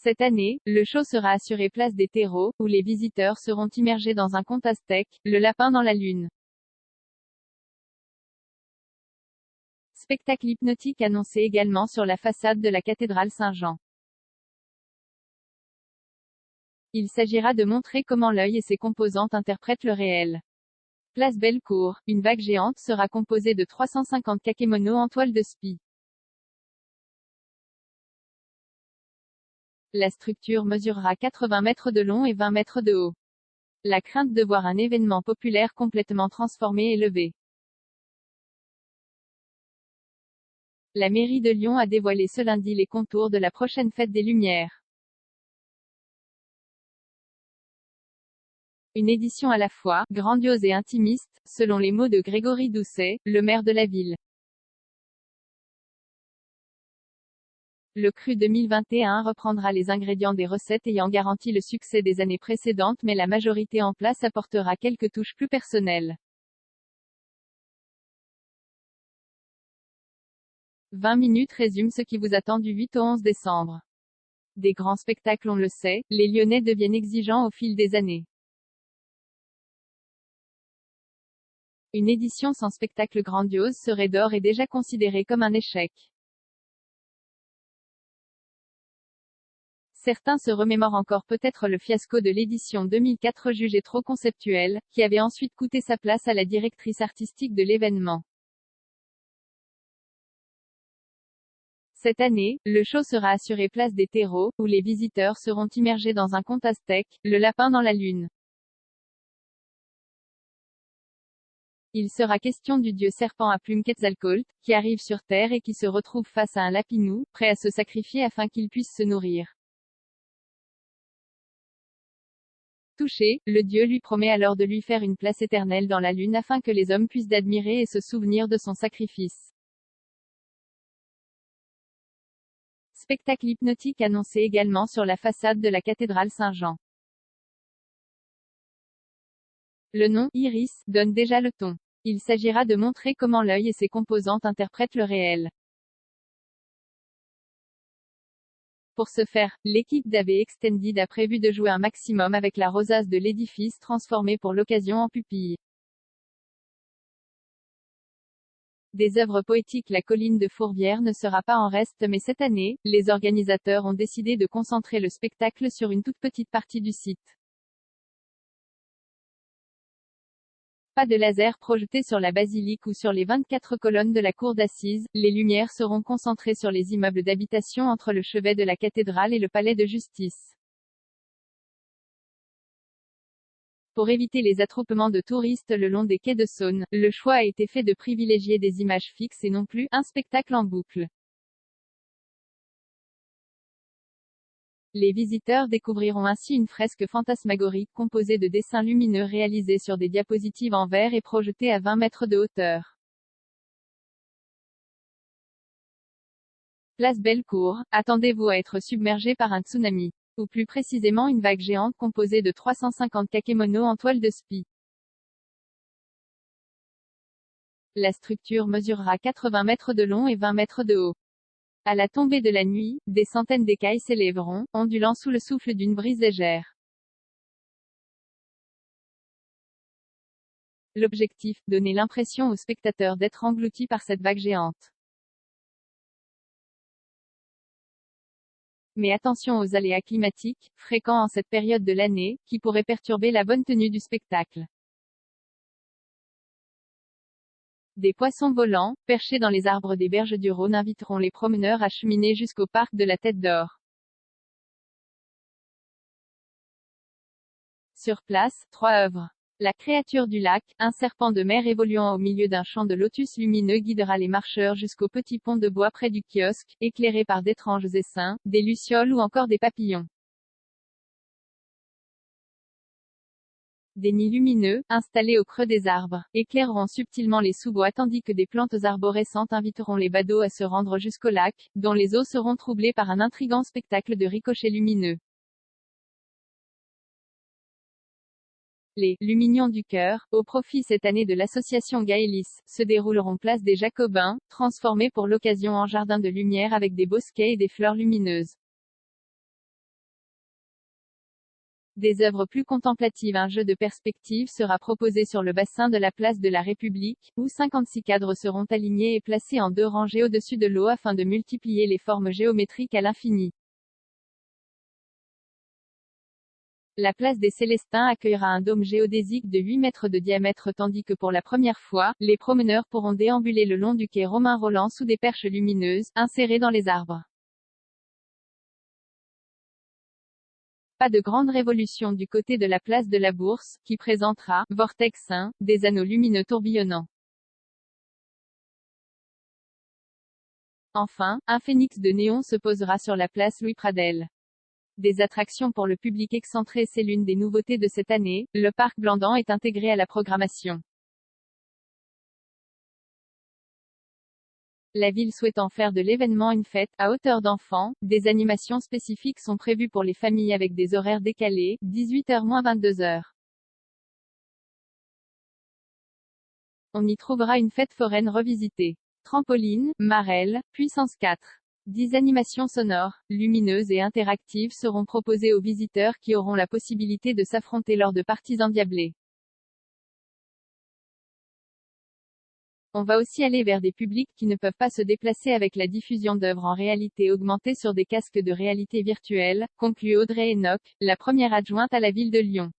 Cette année, le show sera assuré place des terreaux, où les visiteurs seront immergés dans un conte aztèque, le lapin dans la lune. Spectacle hypnotique annoncé également sur la façade de la cathédrale Saint-Jean. Il s'agira de montrer comment l'œil et ses composantes interprètent le réel. Place Bellecour, une vague géante sera composée de 350 kakémonos en toile de spi. La structure mesurera 80 mètres de long et 20 mètres de haut. La crainte de voir un événement populaire complètement transformé est levée. La mairie de Lyon a dévoilé ce lundi les contours de la prochaine fête des Lumières. Une édition à la fois grandiose et intimiste, selon les mots de Grégory Doucet, le maire de la ville. Le Cru 2021 reprendra les ingrédients des recettes ayant garanti le succès des années précédentes, mais la majorité en place apportera quelques touches plus personnelles. 20 minutes résume ce qui vous attend du 8 au 11 décembre. Des grands spectacles, on le sait, les Lyonnais deviennent exigeants au fil des années. Une édition sans spectacle grandiose serait d'ores et déjà considérée comme un échec. Certains se remémorent encore peut-être le fiasco de l'édition 2004 jugée trop conceptuelle, qui avait ensuite coûté sa place à la directrice artistique de l'événement. Cette année, le show sera assuré place des terreaux, où les visiteurs seront immergés dans un conte aztèque, le lapin dans la lune. Il sera question du dieu serpent à plumes Quetzalcoatl, qui arrive sur Terre et qui se retrouve face à un lapinou, prêt à se sacrifier afin qu'il puisse se nourrir. Touché, le dieu lui promet alors de lui faire une place éternelle dans la lune afin que les hommes puissent admirer et se souvenir de son sacrifice. Spectacle hypnotique annoncé également sur la façade de la cathédrale Saint-Jean. Le nom, Iris, donne déjà le ton. Il s'agira de montrer comment l'œil et ses composantes interprètent le réel. Pour ce faire, l'équipe d'AV Extended a prévu de jouer un maximum avec la rosace de l'édifice transformé pour l'occasion en pupille. Des œuvres poétiques. La colline de Fourvière ne sera pas en reste, mais cette année, les organisateurs ont décidé de concentrer le spectacle sur une toute petite partie du site. Pas de laser projeté sur la basilique ou sur les 24 colonnes de la cour d'assises, les lumières seront concentrées sur les immeubles d'habitation entre le chevet de la cathédrale et le palais de justice. Pour éviter les attroupements de touristes le long des quais de Saône, le choix a été fait de privilégier des images fixes et non plus un spectacle en boucle. Les visiteurs découvriront ainsi une fresque fantasmagorique composée de dessins lumineux réalisés sur des diapositives en verre et projetés à 20 mètres de hauteur. Place Bellecour, attendez-vous à être submergé par un tsunami. Ou plus précisément une vague géante composée de 350 kakémonos en toile de spi. La structure mesurera 80 mètres de long et 20 mètres de haut. À la tombée de la nuit, des centaines d'écailles s'élèveront, ondulant sous le souffle d'une brise légère. L'objectif, donner l'impression aux spectateurs d'être engloutis par cette vague géante. Mais attention aux aléas climatiques, fréquents en cette période de l'année, qui pourraient perturber la bonne tenue du spectacle. Des poissons volants, perchés dans les arbres des berges du Rhône inviteront les promeneurs à cheminer jusqu'au parc de la Tête d'Or. Sur place, 3 œuvres. La créature du lac, un serpent de mer évoluant au milieu d'un champ de lotus lumineux guidera les marcheurs jusqu'au petit pont de bois près du kiosque, éclairé par d'étranges essaims, des lucioles ou encore des papillons. Des nids lumineux, installés au creux des arbres, éclaireront subtilement les sous-bois tandis que des plantes arborescentes inviteront les badauds à se rendre jusqu'au lac, dont les eaux seront troublées par un intrigant spectacle de ricochets lumineux. Les « Lumignons du cœur », au profit cette année de l'association Gaëlis, se dérouleront place des Jacobins, transformés pour l'occasion en jardin de lumière avec des bosquets et des fleurs lumineuses. Des œuvres plus contemplatives. Un jeu de perspective sera proposé sur le bassin de la place de la République, où 56 cadres seront alignés et placés en 2 rangées au-dessus de l'eau afin de multiplier les formes géométriques à l'infini. La place des Célestins accueillera un dôme géodésique de 8 mètres de diamètre tandis que pour la première fois, les promeneurs pourront déambuler le long du quai Romain-Rolland sous des perches lumineuses, insérées dans les arbres. Pas de grande révolution du côté de la place de la Bourse, qui présentera, vortex 1, des anneaux lumineux tourbillonnants. Enfin, un phénix de néon se posera sur la place Louis Pradel. Des attractions pour le public excentré. C'est l'une des nouveautés de cette année, le parc Blandan est intégré à la programmation. La ville souhaitant faire de l'événement une fête, à hauteur d'enfants, des animations spécifiques sont prévues pour les familles avec des horaires décalés, 18h-22h. On y trouvera une fête foraine revisitée. Trampoline, marelle, puissance 4. 10 animations sonores, lumineuses et interactives seront proposées aux visiteurs qui auront la possibilité de s'affronter lors de parties endiablées. On va aussi aller vers des publics qui ne peuvent pas se déplacer avec la diffusion d'œuvres en réalité augmentée sur des casques de réalité virtuelle, conclut Audrey Enoch, la première adjointe à la ville de Lyon.